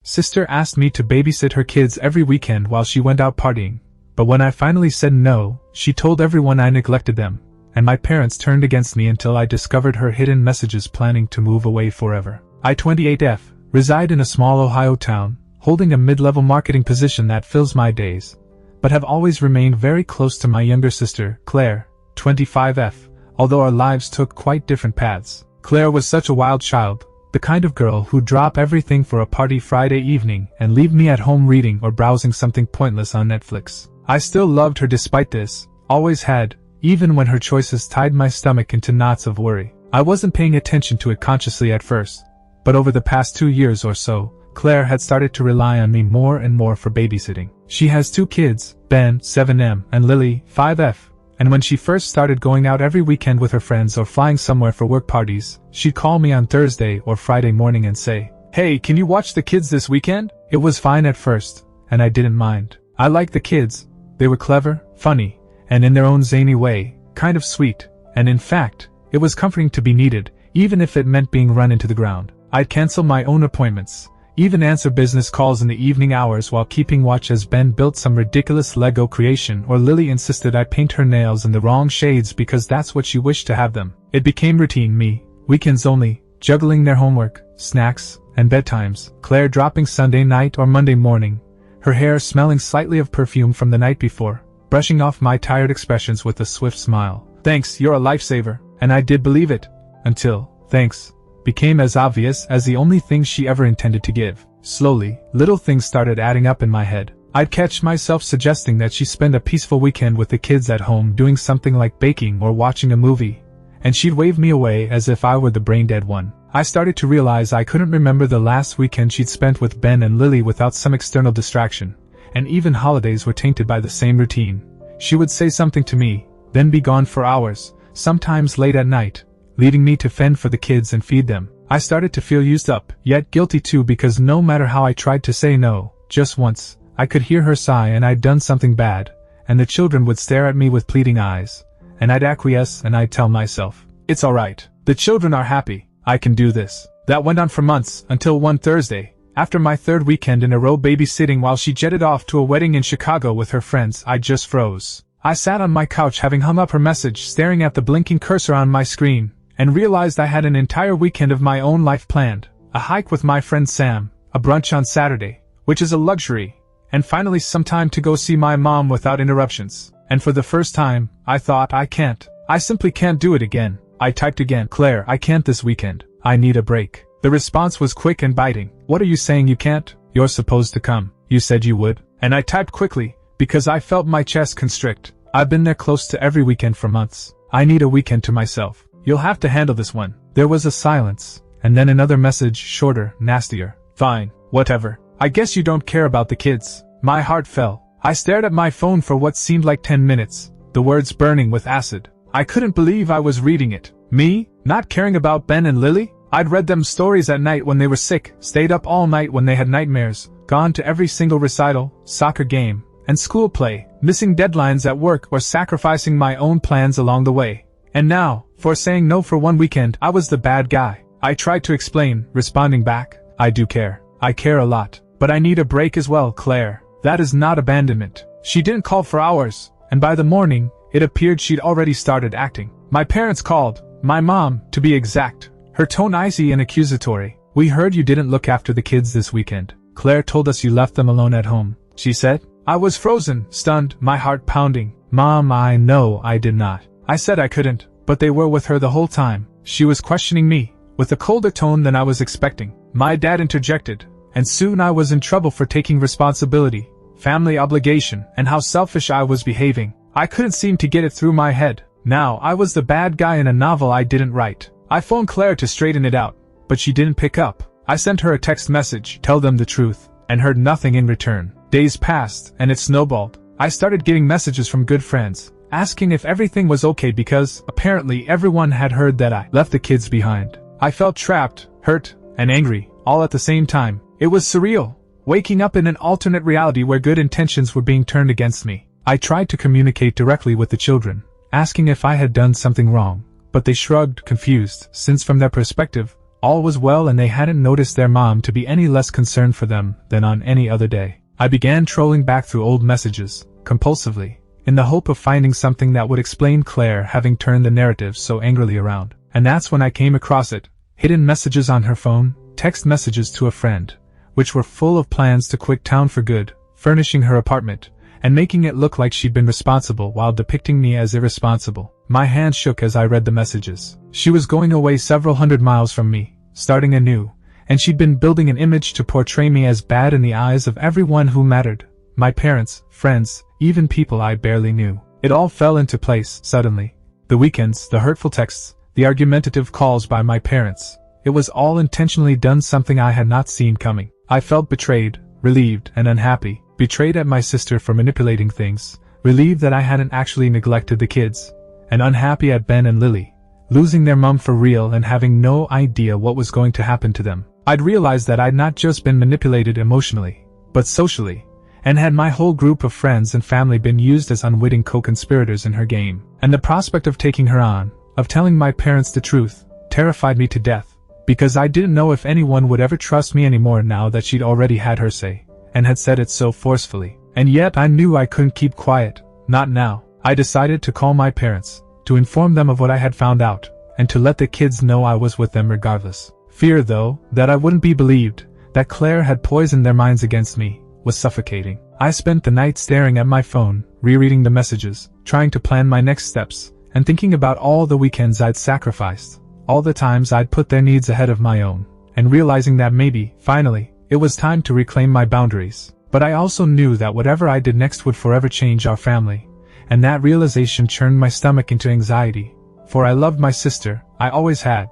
sister asked me to babysit her kids every weekend while she went out partying, but when I finally said no, she told everyone I neglected them, and my parents turned against me until I discovered her hidden messages planning to move away forever. I, 28F, reside in a small Ohio town, holding a mid-level marketing position that fills my days, but have always remained very close to my younger sister, Claire, 25F, although our lives took quite different paths. Claire was such a wild child, the kind of girl who'd drop everything for a party Friday evening and leave me at home reading or browsing something pointless on Netflix. I still loved her despite this, always had, even when her choices tied my stomach into knots of worry. I wasn't paying attention to it consciously at first, but over the past 2 years or so, Claire had started to rely on me more and more for babysitting. She has 2 kids, Ben, 7M, and Lily, 5F, and when she first started going out every weekend with her friends or flying somewhere for work parties, she'd call me on Thursday or Friday morning and say, "Hey, can you watch the kids this weekend?" It was fine at first, and I didn't mind. I liked the kids. They were clever, funny, and in their own zany way, kind of sweet, and in fact, it was comforting to be needed, even if it meant being run into the ground. I'd cancel my own appointments, even answer business calls in the evening hours while keeping watch as Ben built some ridiculous Lego creation or Lily insisted I paint her nails in the wrong shades because that's what she wished to have them. It became routine, me, weekends only, juggling their homework, snacks, and bedtimes, Claire dropping Sunday night or Monday morning, her hair smelling slightly of perfume from the night before, brushing off my tired expressions with a swift smile. "Thanks, you're a lifesaver," and I did believe it, until, thanks, became as obvious as the only thing she ever intended to give. Slowly, little things started adding up in my head. I'd catch myself suggesting that she spend a peaceful weekend with the kids at home doing something like baking or watching a movie, and she'd wave me away as if I were the brain-dead one. I started to realize I couldn't remember the last weekend she'd spent with Ben and Lily without some external distraction, and even holidays were tainted by the same routine. She would say something to me, then be gone for hours, sometimes late at night, leaving me to fend for the kids and feed them. I started to feel used up, yet guilty too, because no matter how I tried to say no, just once, I could hear her sigh and I'd done something bad, and the children would stare at me with pleading eyes, and I'd acquiesce and I'd tell myself, "It's alright, the children are happy, I can do this." That went on for months, until one Thursday, after my 3rd weekend in a row babysitting while she jetted off to a wedding in Chicago with her friends, I just froze. I sat on my couch having hung up her message, staring at the blinking cursor on my screen, and realized I had an entire weekend of my own life planned. A hike with my friend Sam, a brunch on Saturday, which is a luxury, and finally some time to go see my mom without interruptions. And for the first time, I thought, I simply can't do it again. I typed again, "Claire, I can't this weekend. I need a break." The response was quick and biting. "What are you saying you can't? You're supposed to come. You said you would." And I typed quickly, because I felt my chest constrict. "I've been there close to every weekend for months. I need a weekend to myself. You'll have to handle this one." There was a silence, and then another message, shorter, nastier. "Fine, whatever. I guess you don't care about the kids." My heart fell. I stared at my phone for what seemed like 10 minutes, the words burning with acid. I couldn't believe I was reading it. Me, not caring about Ben and Lily? I'd read them stories at night when they were sick, stayed up all night when they had nightmares, gone to every single recital, soccer game, and school play, missing deadlines at work or sacrificing my own plans along the way. And now, for saying no for one weekend, I was the bad guy. I tried to explain, responding back, "I do care. I care a lot. But I need a break as well, Claire. That is not abandonment." She didn't call for hours, and by the morning, it appeared she'd already started acting. My parents called, my mom, to be exact, her tone icy and accusatory. "We heard you didn't look after the kids this weekend. Claire told us you left them alone at home," she said. I was frozen, stunned, my heart pounding. "Mom, I know I did not. I said I couldn't, but they were with her the whole time." She was questioning me, with a colder tone than I was expecting. My dad interjected, and soon I was in trouble for taking responsibility, family obligation, and how selfish I was behaving. I couldn't seem to get it through my head. Now I was the bad guy in a novel I didn't write. I phoned Claire to straighten it out, but she didn't pick up. I sent her a text message, "Tell them the truth," and heard nothing in return. Days passed, and it snowballed. I started getting messages from good friends, asking if everything was okay because, apparently, everyone had heard that I left the kids behind. I felt trapped, hurt, and angry, all at the same time. It was surreal, waking up in an alternate reality where good intentions were being turned against me. I tried to communicate directly with the children, asking if I had done something wrong, but they shrugged, confused, since from their perspective, All was well and they hadn't noticed their mom to be any less concerned for them than on any other day. I began trolling back through old messages, compulsively, in the hope of finding something that would explain Claire having turned the narrative so angrily around. And that's when I came across it. Hidden messages on her phone, text messages to a friend, which were full of plans to quit town for good, furnishing her apartment, and making it look like she'd been responsible while depicting me as irresponsible. My hand shook as I read the messages. She was going away several hundred miles from me, starting anew, and she'd been building an image to portray me as bad in the eyes of everyone who mattered. My parents, friends, even people I barely knew. It all fell into place, suddenly. The weekends, the hurtful texts, the argumentative calls by my parents. It was all intentionally done, something I had not seen coming. I felt betrayed, relieved, and unhappy. Betrayed at my sister for manipulating things, relieved that I hadn't actually neglected the kids, and unhappy at Ben and Lily, losing their mum for real and having no idea what was going to happen to them. I'd realized that I'd not just been manipulated emotionally, but socially, and had my whole group of friends and family been used as unwitting co-conspirators in her game. And the prospect of taking her on, of telling my parents the truth, terrified me to death, because I didn't know if anyone would ever trust me anymore now that she'd already had her say, and had said it so forcefully. And yet I knew I couldn't keep quiet, not now. I decided to call my parents, to inform them of what I had found out, and to let the kids know I was with them regardless. Fear, though, that I wouldn't be believed, that Claire had poisoned their minds against me, was suffocating. I spent the night staring at my phone, rereading the messages, trying to plan my next steps, and thinking about all the weekends I'd sacrificed, all the times I'd put their needs ahead of my own, and realizing that maybe, finally, it was time to reclaim my boundaries. But I also knew that whatever I did next would forever change our family, and that realization churned my stomach into anxiety, for I loved my sister, I always had,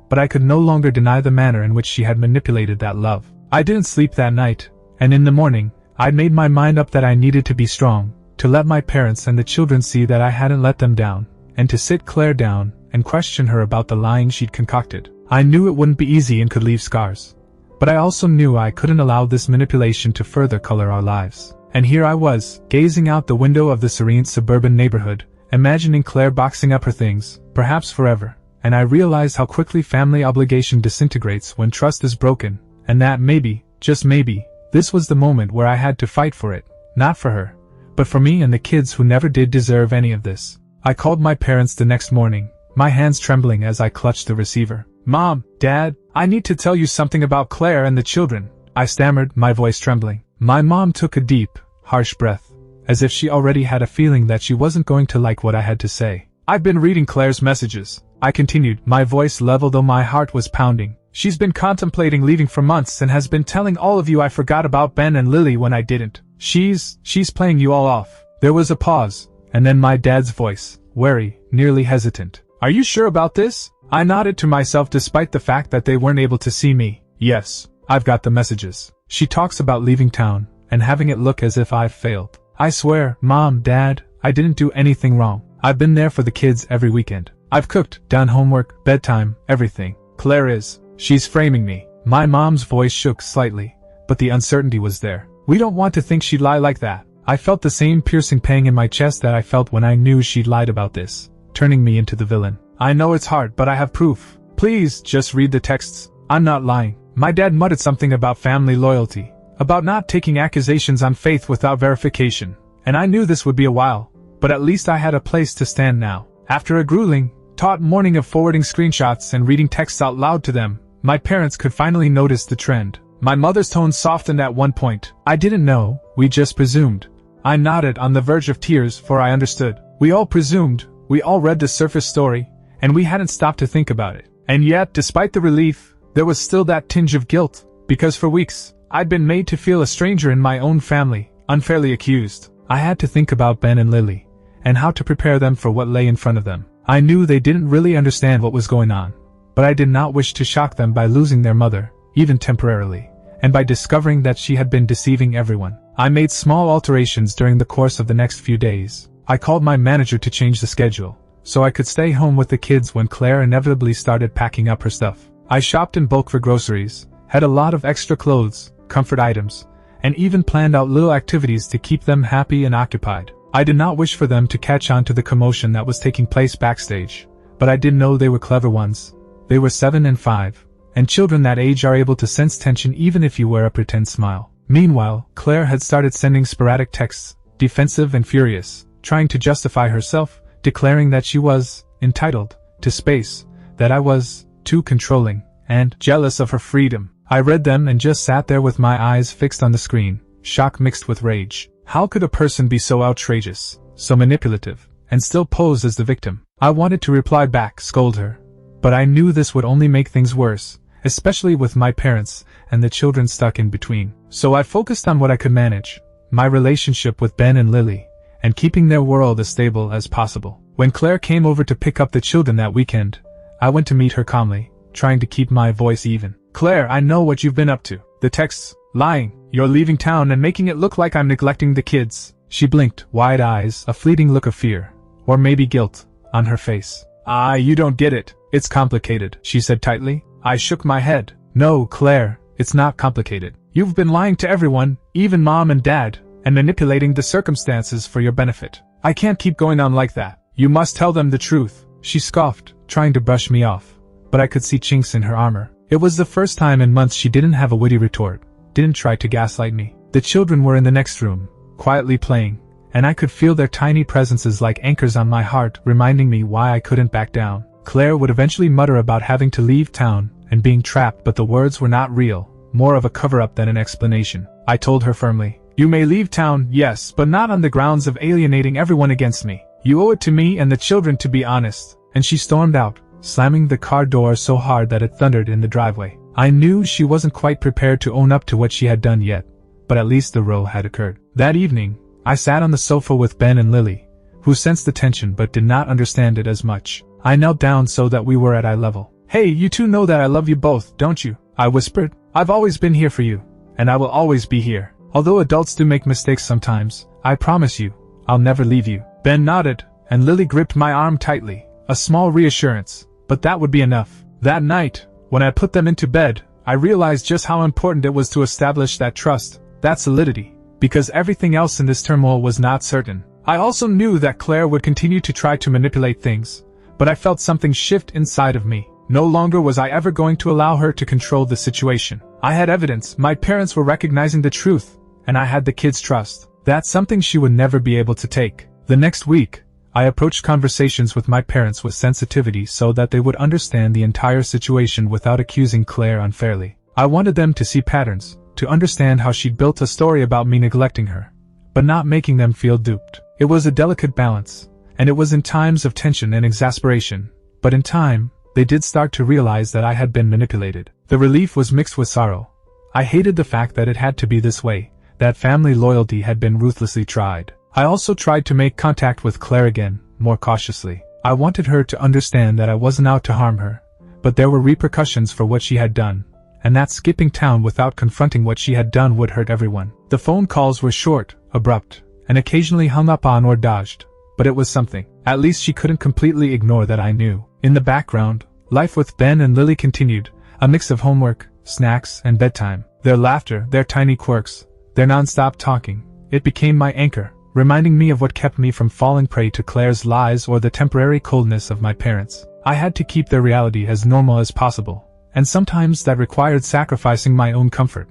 but I could no longer deny the manner in which she had manipulated that love. I didn't sleep that night, and in the morning, I'd made my mind up that I needed to be strong, to let my parents and the children see that I hadn't let them down, and to sit Claire down and question her about the lying she'd concocted. I knew it wouldn't be easy and could leave scars. But I also knew I couldn't allow this manipulation to further color our lives. And here I was, gazing out the window of the serene suburban neighborhood, imagining Claire boxing up her things, perhaps forever. And I realized how quickly family obligation disintegrates when trust is broken, and that maybe, just maybe, this was the moment where I had to fight for it, not for her, but for me and the kids who never did deserve any of this. I called my parents the next morning, my hands trembling as I clutched the receiver. "Mom, Dad, I need to tell you something about Claire and the children," I stammered, my voice trembling. My mom took a deep, harsh breath, as if she already had a feeling that she wasn't going to like what I had to say. "I've been reading Claire's messages," I continued, my voice level though my heart was pounding. "She's been contemplating leaving for months and has been telling all of you I forgot about Ben and Lily when I didn't. She's playing you all off." There was a pause, and then my dad's voice, wary, nearly hesitant. "Are you sure about this?" I nodded to myself despite the fact that they weren't able to see me. "Yes, I've got the messages. She talks about leaving town, and having it look as if I've failed. I swear, Mom, Dad, I didn't do anything wrong. I've been there for the kids every weekend. I've cooked, done homework, bedtime, everything. Claire is. She's framing me." My mom's voice shook slightly, but the uncertainty was there. "We don't want to think she'd lie like that." I felt the same piercing pang in my chest that I felt when I knew she'd lied about this, turning me into the villain. "I know it's hard, but I have proof. Please, just read the texts. I'm not lying." My dad muttered something about family loyalty, about not taking accusations on faith without verification, and I knew this would be a while, but at least I had a place to stand now. After a grueling, taut morning of forwarding screenshots and reading texts out loud to them, my parents could finally notice the trend. My mother's tone softened at one point. "I didn't know, we just presumed." I nodded on the verge of tears, for I understood. We all presumed, we all read the surface story, and we hadn't stopped to think about it. And yet, despite the relief, there was still that tinge of guilt, because for weeks, I'd been made to feel a stranger in my own family, unfairly accused. I had to think about Ben and Lily, and how to prepare them for what lay in front of them. I knew they didn't really understand what was going on, but I did not wish to shock them by losing their mother, even temporarily, and by discovering that she had been deceiving everyone. I made small alterations during the course of the next few days. I called my manager to change the schedule, so I could stay home with the kids when Claire inevitably started packing up her stuff. I shopped in bulk for groceries, had a lot of extra clothes, comfort items, and even planned out little activities to keep them happy and occupied. I did not wish for them to catch on to the commotion that was taking place backstage, but I did know they were clever ones. They were 7 and 5, and children that age are able to sense tension even if you wear a pretend smile. Meanwhile, Claire had started sending sporadic texts, defensive and furious, trying to justify herself, declaring that she was entitled to space, that I was too controlling, and jealous of her freedom. I read them and just sat there with my eyes fixed on the screen, shock mixed with rage. How could a person be so outrageous, so manipulative, and still pose as the victim? I wanted to reply back, scold her, but I knew this would only make things worse, especially with my parents and the children stuck in between. So I focused on what I could manage, my relationship with Ben and Lily, and keeping their world as stable as possible. When Claire came over to pick up the children that weekend, I went to meet her calmly, trying to keep my voice even. Claire, I know what you've been up to. The texts, lying, you're leaving town and making it look like I'm neglecting the kids. She blinked, wide eyes, a fleeting look of fear, or maybe guilt, on her face. Ah, you don't get it. It's complicated, she said tightly. I shook my head. No, Claire, it's not complicated. You've been lying to everyone, even Mom and Dad, and manipulating the circumstances for your benefit. I can't keep going on like that. You must tell them the truth. She scoffed, trying to brush me off, but I could see chinks in her armor. It was the first time in months she didn't have a witty retort, didn't try to gaslight me. The children were in the next room, quietly playing, and I could feel their tiny presences like anchors on my heart, reminding me why I couldn't back down. Claire would eventually mutter about having to leave town and being trapped, but the words were not real, more of a cover-up than an explanation. I told her firmly, you may leave town, yes, but not on the grounds of alienating everyone against me. You owe it to me and the children to be honest. And she stormed out, slamming the car door so hard that it thundered in the driveway. I knew she wasn't quite prepared to own up to what she had done yet, but at least the row had occurred. That evening, I sat on the sofa with Ben and Lily, who sensed the tension but did not understand it as much. I knelt down so that we were at eye level. Hey, you two know that I love you both, don't you? I whispered. I've always been here for you, and I will always be here. Although adults do make mistakes sometimes, I promise you, I'll never leave you. Ben nodded, and Lily gripped my arm tightly, a small reassurance, but that would be enough. That night, when I put them into bed, I realized just how important it was to establish that trust, that solidity, because everything else in this turmoil was not certain. I also knew that Claire would continue to try to manipulate things, but I felt something shift inside of me. No longer was I ever going to allow her to control the situation. I had evidence, my parents were recognizing the truth, and I had the kids' trust. That's something she would never be able to take. The next week, I approached conversations with my parents with sensitivity so that they would understand the entire situation without accusing Claire unfairly. I wanted them to see patterns, to understand how she'd built a story about me neglecting her, but not making them feel duped. It was a delicate balance, and it was in times of tension and exasperation, but in time, they did start to realize that I had been manipulated. The relief was mixed with sorrow. I hated the fact that it had to be this way, that family loyalty had been ruthlessly tried. I also tried to make contact with Claire again, more cautiously. I wanted her to understand that I wasn't out to harm her, but there were repercussions for what she had done, and that skipping town without confronting what she had done would hurt everyone. The phone calls were short, abrupt, and occasionally hung up on or dodged, but it was something. At least she couldn't completely ignore that I knew. In the background, life with Ben and Lily continued, a mix of homework, snacks, and bedtime. Their laughter, their tiny quirks, their non-stop talking. It became my anchor, reminding me of what kept me from falling prey to Claire's lies or the temporary coldness of my parents. I had to keep their reality as normal as possible, and sometimes that required sacrificing my own comfort.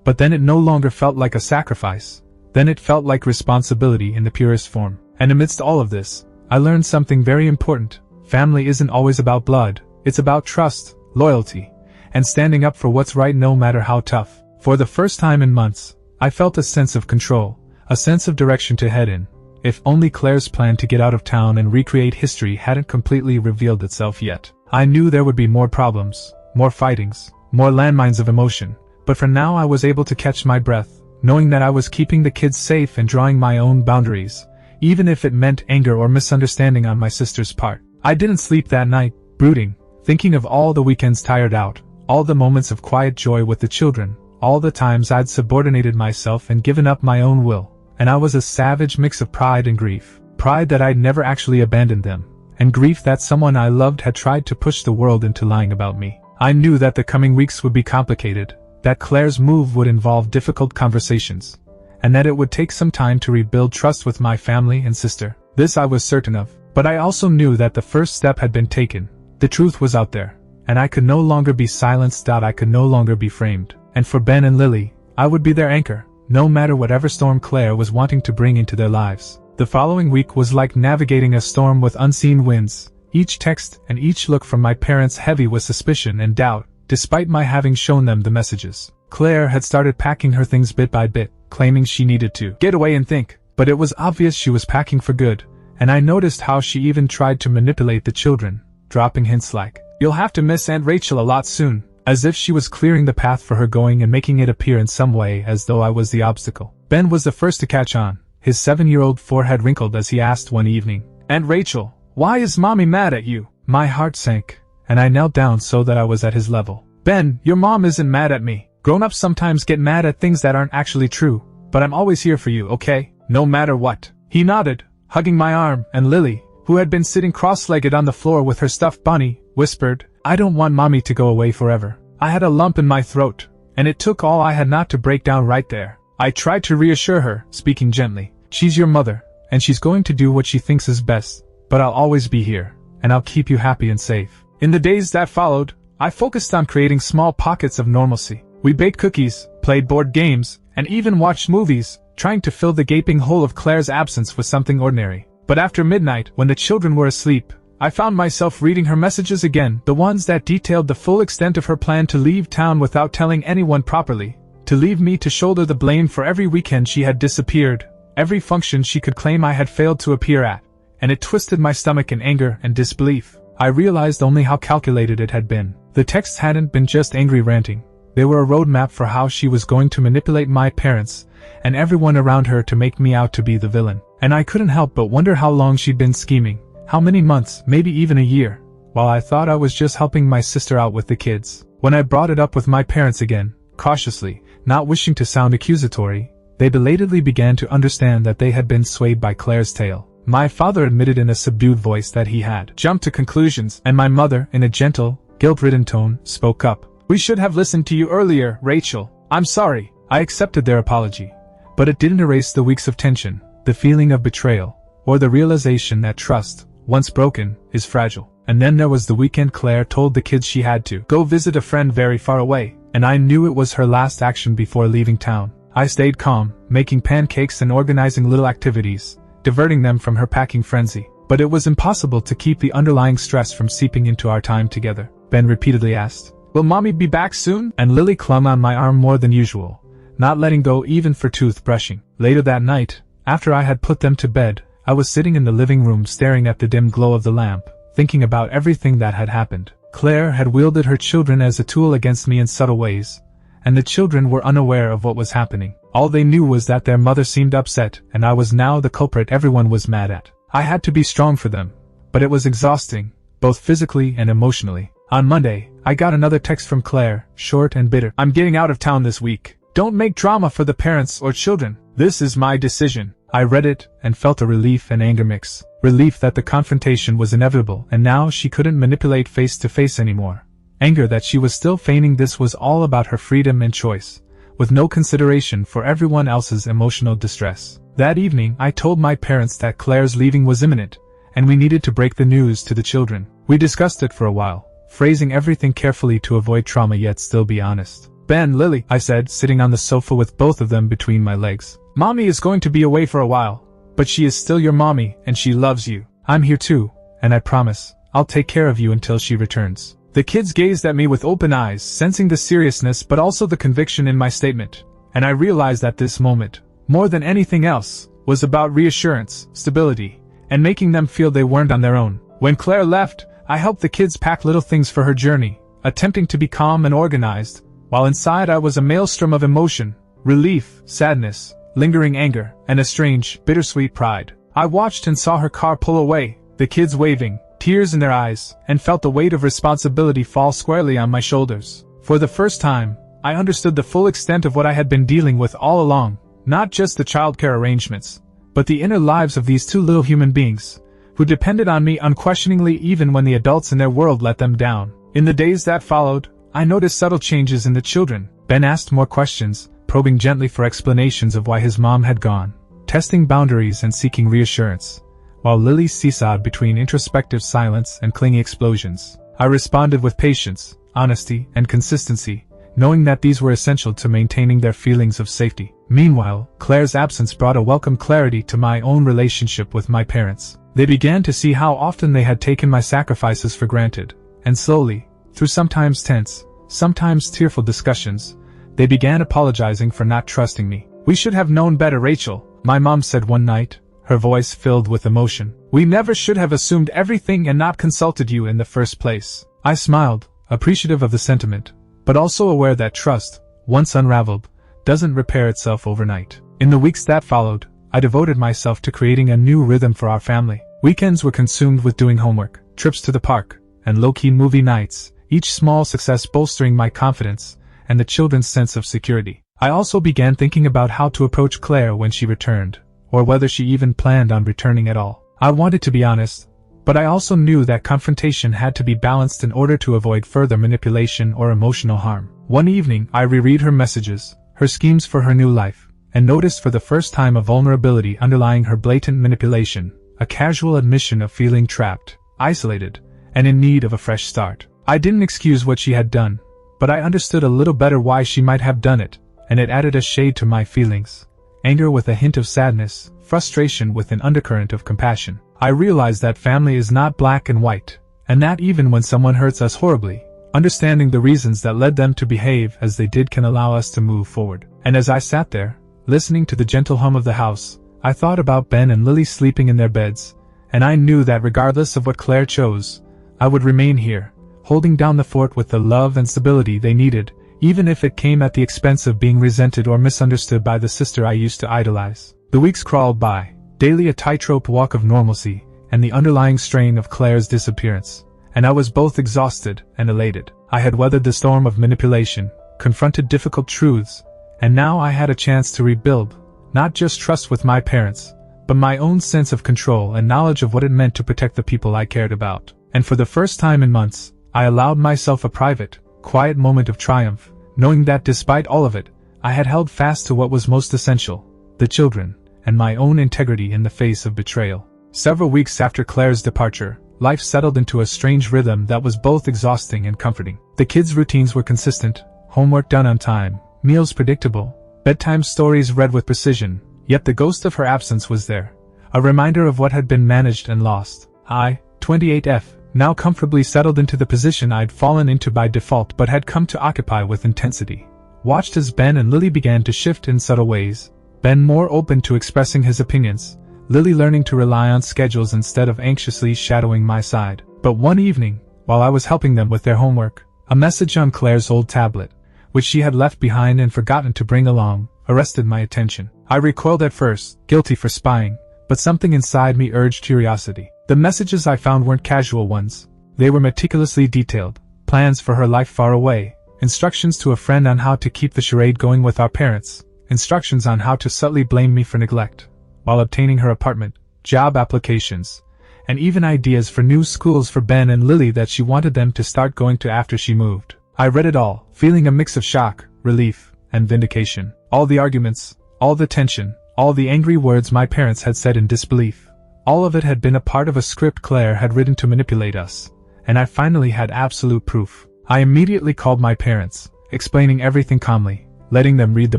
But then it no longer felt like a sacrifice. Then it felt like responsibility in the purest form. And amidst all of this, I learned something very important. Family isn't always about blood, it's about trust, loyalty, and standing up for what's right no matter how tough. For the first time in months, I felt a sense of control, a sense of direction to head in. If only Claire's plan to get out of town and recreate history hadn't completely revealed itself yet. I knew there would be more problems, more fightings, more landmines of emotion, but for now I was able to catch my breath, knowing that I was keeping the kids safe and drawing my own boundaries, even if it meant anger or misunderstanding on my sister's part. I didn't sleep that night, brooding, thinking of all the weekends tired out, all the moments of quiet joy with the children, all the times I'd subordinated myself and given up my own will. And I was a savage mix of pride and grief. Pride that I'd never actually abandoned them, and grief that someone I loved had tried to push the world into lying about me. I knew that the coming weeks would be complicated, that Claire's move would involve difficult conversations, and that it would take some time to rebuild trust with my family and sister. This I was certain of, but I also knew that the first step had been taken. The truth was out there, and I could no longer be silenced. I could no longer be framed. And for Ben and Lily, I would be their anchor, no matter whatever storm Claire was wanting to bring into their lives. The following week was like navigating a storm with unseen winds, each text and each look from my parents heavy with suspicion and doubt, despite my having shown them the messages. Claire had started packing her things bit by bit, claiming she needed to get away and think, but it was obvious she was packing for good, and I noticed how she even tried to manipulate the children, dropping hints like, "You'll have to miss Aunt Rachel a lot soon," as if she was clearing the path for her going and making it appear in some way as though I was the obstacle. Ben was the first to catch on, his 7-year-old forehead wrinkled as he asked one evening, "Aunt Rachel, why is Mommy mad at you?" My heart sank, and I knelt down so that I was at his level. "Ben, your mom isn't mad at me. Grown-ups sometimes get mad at things that aren't actually true, but I'm always here for you, okay? No matter what." He nodded, hugging my arm, and Lily, who had been sitting cross-legged on the floor with her stuffed bunny, whispered, "I don't want Mommy to go away forever." I had a lump in my throat, and it took all I had not to break down right there. I tried to reassure her, speaking gently. "She's your mother, and she's going to do what she thinks is best, but I'll always be here, and I'll keep you happy and safe." In the days that followed, I focused on creating small pockets of normalcy. We baked cookies, played board games, and even watched movies, trying to fill the gaping hole of Claire's absence with something ordinary. But after midnight, when the children were asleep, I found myself reading her messages again, the ones that detailed the full extent of her plan to leave town without telling anyone properly, to leave me to shoulder the blame for every weekend she had disappeared, every function she could claim I had failed to appear at, and it twisted my stomach in anger and disbelief. I realized only how calculated it had been. The texts hadn't been just angry ranting. They were a roadmap for how she was going to manipulate my parents and everyone around her to make me out to be the villain. And I couldn't help but wonder how long she'd been scheming. How many months, maybe even a year, while I thought I was just helping my sister out with the kids. When I brought it up with my parents again, cautiously, not wishing to sound accusatory, they belatedly began to understand that they had been swayed by Claire's tale. My father admitted in a subdued voice that he had jumped to conclusions, and my mother, in a gentle, guilt-ridden tone, spoke up. "We should have listened to you earlier, Rachel. I'm sorry." I accepted their apology, but it didn't erase the weeks of tension, the feeling of betrayal, or the realization that trust, once broken, is fragile. And then there was the weekend Claire told the kids she had to go visit a friend very far away, and I knew it was her last action before leaving town. I stayed calm, making pancakes and organizing little activities, diverting them from her packing frenzy. But it was impossible to keep the underlying stress from seeping into our time together. Ben repeatedly asked, "Will Mommy be back soon?" And Lily clung on my arm more than usual, not letting go even for toothbrushing. Later that night, after I had put them to bed, I was sitting in the living room staring at the dim glow of the lamp, thinking about everything that had happened. Claire had wielded her children as a tool against me in subtle ways, and the children were unaware of what was happening. All they knew was that their mother seemed upset, and I was now the culprit everyone was mad at. I had to be strong for them, but it was exhausting, both physically and emotionally. On Monday, I got another text from Claire, short and bitter. "I'm getting out of town this week. Don't make drama for the parents or children. This is my decision." I read it and felt a relief and anger mix. Relief that the confrontation was inevitable and now she couldn't manipulate face to face anymore. Anger that she was still feigning this was all about her freedom and choice, with no consideration for everyone else's emotional distress. That evening I told my parents that Claire's leaving was imminent, and we needed to break the news to the children. We discussed it for a while, phrasing everything carefully to avoid trauma yet still be honest. "Ben, Lily," I said, sitting on the sofa with both of them between my legs. "Mommy is going to be away for a while, but she is still your mommy and she loves you. I'm here too, and I promise, I'll take care of you until she returns." The kids gazed at me with open eyes, sensing the seriousness but also the conviction in my statement, and I realized that this moment, more than anything else, was about reassurance, stability, and making them feel they weren't on their own. When Claire left, I helped the kids pack little things for her journey, attempting to be calm and organized, while inside I was a maelstrom of emotion, relief, sadness, lingering anger, and a strange, bittersweet pride. I watched and saw her car pull away, the kids waving, tears in their eyes, and felt the weight of responsibility fall squarely on my shoulders. For the first time, I understood the full extent of what I had been dealing with all along, not just the childcare arrangements, but the inner lives of these two little human beings, who depended on me unquestioningly even when the adults in their world let them down. In the days that followed, I noticed subtle changes in the children. Ben asked more questions, probing gently for explanations of why his mom had gone, testing boundaries and seeking reassurance, while Lily seesawed between introspective silence and clingy explosions. I responded with patience, honesty, and consistency, knowing that these were essential to maintaining their feelings of safety. Meanwhile, Claire's absence brought a welcome clarity to my own relationship with my parents. They began to see how often they had taken my sacrifices for granted, and slowly, through sometimes tense, sometimes tearful discussions, they began apologizing for not trusting me. "We should have known better, Rachel," my mom said one night, her voice filled with emotion. "We never should have assumed everything and not consulted you in the first place." I smiled, appreciative of the sentiment, but also aware that trust, once unraveled, doesn't repair itself overnight. In the weeks that followed, I devoted myself to creating a new rhythm for our family. Weekends were consumed with doing homework, trips to the park, and low-key movie nights, each small success bolstering my confidence and the children's sense of security. I also began thinking about how to approach Claire when she returned, or whether she even planned on returning at all. I wanted to be honest, but I also knew that confrontation had to be balanced in order to avoid further manipulation or emotional harm. One evening, I reread her messages, her schemes for her new life, and noticed for the first time a vulnerability underlying her blatant manipulation, a casual admission of feeling trapped, isolated, and in need of a fresh start. I didn't excuse what she had done, but I understood a little better why she might have done it, and it added a shade to my feelings. Anger with a hint of sadness, frustration with an undercurrent of compassion. I realized that family is not black and white, and that even when someone hurts us horribly, understanding the reasons that led them to behave as they did can allow us to move forward. And as I sat there, listening to the gentle hum of the house, I thought about Ben and Lily sleeping in their beds, and I knew that regardless of what Claire chose, I would remain here, holding down the fort with the love and stability they needed, even if it came at the expense of being resented or misunderstood by the sister I used to idolize. The weeks crawled by, daily a tightrope walk of normalcy, and the underlying strain of Claire's disappearance, and I was both exhausted and elated. I had weathered the storm of manipulation, confronted difficult truths, and now I had a chance to rebuild, not just trust with my parents, but my own sense of control and knowledge of what it meant to protect the people I cared about. And for the first time in months, I allowed myself a private, quiet moment of triumph, knowing that despite all of it, I had held fast to what was most essential, the children, and my own integrity in the face of betrayal. Several weeks after Claire's departure, life settled into a strange rhythm that was both exhausting and comforting. The kids' routines were consistent, homework done on time, meals predictable, bedtime stories read with precision, yet the ghost of her absence was there, a reminder of what had been managed and lost. I, 28F, now comfortably settled into the position I'd fallen into by default but had come to occupy with intensity. Watched as Ben and Lily began to shift in subtle ways, Ben more open to expressing his opinions, Lily learning to rely on schedules instead of anxiously shadowing my side. But one evening, while I was helping them with their homework, a message on Claire's old tablet, which she had left behind and forgotten to bring along, arrested my attention. I recoiled at first, guilty for spying, but something inside me urged curiosity. The messages I found weren't casual ones. They were meticulously detailed, plans for her life far away, instructions to a friend on how to keep the charade going with our parents, instructions on how to subtly blame me for neglect, while obtaining her apartment, job applications, and even ideas for new schools for Ben and Lily that she wanted them to start going to after she moved. I read it all, feeling a mix of shock, relief, and vindication. All the arguments, all the tension, all the angry words my parents had said in disbelief. All of it had been a part of a script Claire had written to manipulate us, and I finally had absolute proof. I immediately called my parents, explaining everything calmly, letting them read the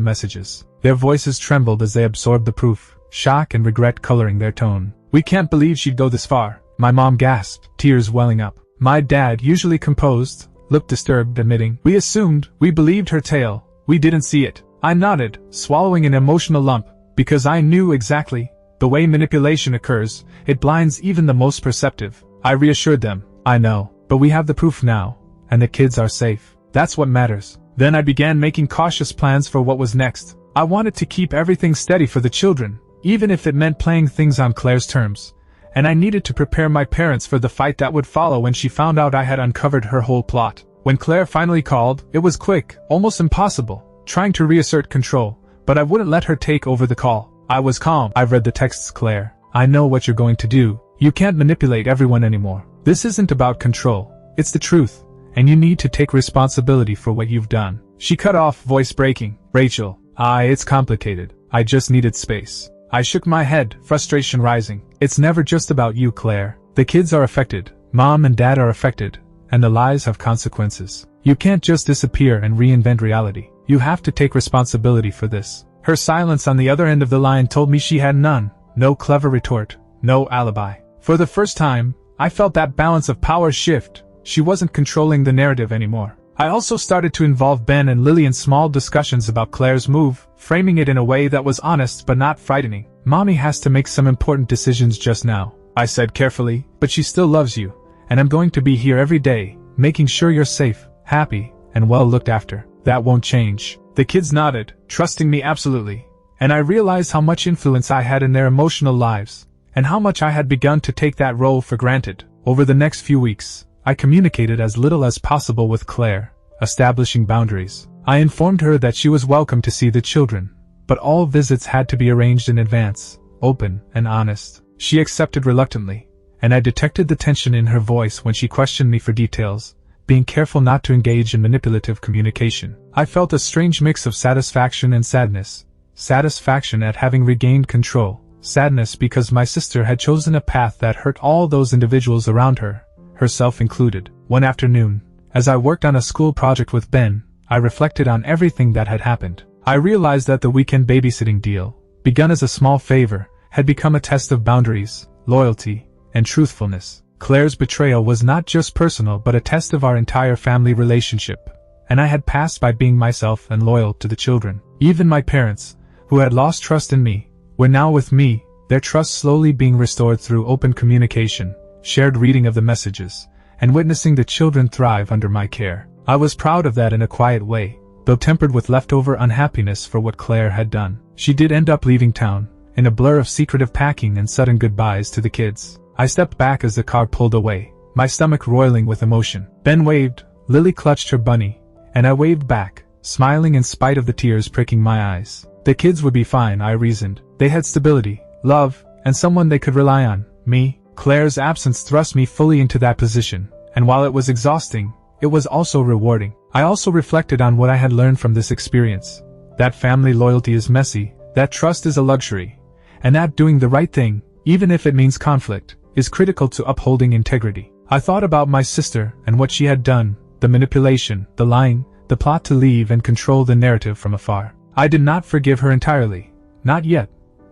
messages. Their voices trembled as they absorbed the proof, shock and regret coloring their tone. "We can't believe she'd go this far," my mom gasped, tears welling up. My dad, usually composed, looked disturbed, admitting, we believed her tale, we didn't see it." I nodded, swallowing an emotional lump, because I knew exactly the way manipulation occurs, it blinds even the most perceptive. I reassured them, "I know, but we have the proof now, and the kids are safe. That's what matters." Then I began making cautious plans for what was next. I wanted to keep everything steady for the children, even if it meant playing things on Claire's terms, and I needed to prepare my parents for the fight that would follow when she found out I had uncovered her whole plot. When Claire finally called, it was quick, almost impossible, trying to reassert control, but I wouldn't let her take over the call. I was calm. "I've read the texts, Claire. I know what you're going to do. You can't manipulate everyone anymore. This isn't about control, it's the truth, and you need to take responsibility for what you've done." She cut off, voice breaking. "Rachel, it's complicated. I just needed space." I shook my head, frustration rising. "It's never just about you, Claire. The kids are affected, Mom and Dad are affected, and the lies have consequences. You can't just disappear and reinvent reality. You have to take responsibility for this. Her silence on the other end of the line told me she had none. No clever retort, no alibi. For the first time, I felt that balance of power shift. She wasn't controlling the narrative anymore. I also started to involve Ben and Lily in small discussions about Claire's move, framing it in a way that was honest but not frightening. Mommy has to make some important decisions just now, I said carefully, but she still loves you, and I'm going to be here every day, making sure you're safe, happy, and well looked after. That won't change. The kids nodded, trusting me absolutely, and I realized how much influence I had in their emotional lives, and how much I had begun to take that role for granted. Over the next few weeks, I communicated as little as possible with Claire, establishing boundaries. I informed her that she was welcome to see the children, but all visits had to be arranged in advance, open and honest. She accepted reluctantly, and I detected the tension in her voice when she questioned me for details, being careful not to engage in manipulative communication. I felt a strange mix of satisfaction and sadness. Satisfaction at having regained control, sadness because my sister had chosen a path that hurt all those individuals around her, herself included. One afternoon, as I worked on a school project with Ben, I reflected on everything that had happened. I realized that the weekend babysitting deal, begun as a small favor, had become a test of boundaries, loyalty, and truthfulness. Claire's betrayal was not just personal but a test of our entire family relationship, and I had passed by being myself and loyal to the children. Even my parents, who had lost trust in me, were now with me, their trust slowly being restored through open communication, shared reading of the messages, and witnessing the children thrive under my care. I was proud of that in a quiet way, though tempered with leftover unhappiness for what Claire had done. She did end up leaving town, in a blur of secretive packing and sudden goodbyes to the kids. I stepped back as the car pulled away, my stomach roiling with emotion. Ben waved, Lily clutched her bunny, and I waved back, smiling in spite of the tears pricking my eyes. The kids would be fine, I reasoned. They had stability, love, and someone they could rely on, me. Claire's absence thrust me fully into that position, and while it was exhausting, it was also rewarding. I also reflected on what I had learned from this experience. That family loyalty is messy, that trust is a luxury, and that doing the right thing, even if it means conflict, is critical to upholding integrity. I thought about my sister and what she had done, the manipulation, the lying, the plot to leave and control the narrative from afar. I did not forgive her entirely, not yet,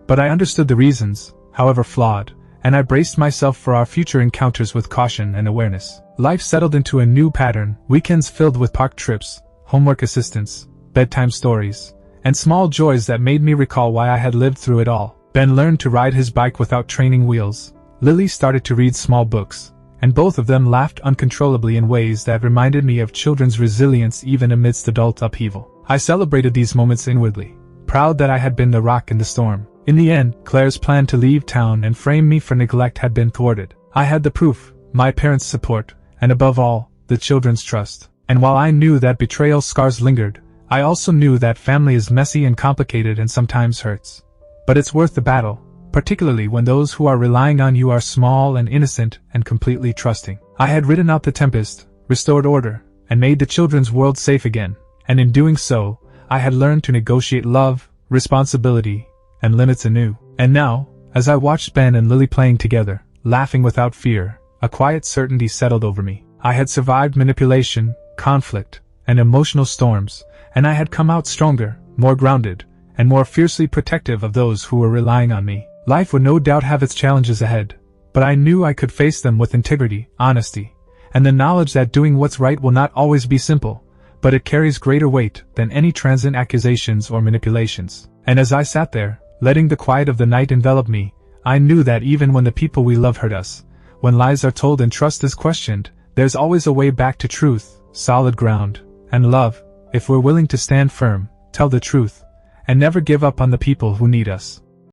but I understood the reasons, however flawed, and I braced myself for our future encounters with caution and awareness. Life settled into a new pattern, weekends filled with park trips, homework assistance, bedtime stories, and small joys that made me recall why I had lived through it all. Ben learned to ride his bike without training wheels. Lily started to read small books, and both of them laughed uncontrollably in ways that reminded me of children's resilience even amidst adult upheaval. I celebrated these moments inwardly, proud that I had been the rock in the storm. In the end, Claire's plan to leave town and frame me for neglect had been thwarted. I had the proof, my parents' support, and above all, the children's trust. And while I knew that betrayal scars lingered, I also knew that family is messy and complicated and sometimes hurts. But it's worth the battle, particularly when those who are relying on you are small and innocent and completely trusting. I had ridden out the tempest, restored order, and made the children's world safe again, and in doing so, I had learned to negotiate love, responsibility, and limits anew. And now, as I watched Ben and Lily playing together, laughing without fear, a quiet certainty settled over me. I had survived manipulation, conflict, and emotional storms, and I had come out stronger, more grounded, and more fiercely protective of those who were relying on me. Life would no doubt have its challenges ahead, but I knew I could face them with integrity, honesty, and the knowledge that doing what's right will not always be simple, but it carries greater weight than any transient accusations or manipulations. And as I sat there, letting the quiet of the night envelop me, I knew that even when the people we love hurt us, when lies are told and trust is questioned, there's always a way back to truth, solid ground, and love, if we're willing to stand firm, tell the truth, and never give up on the people who need us.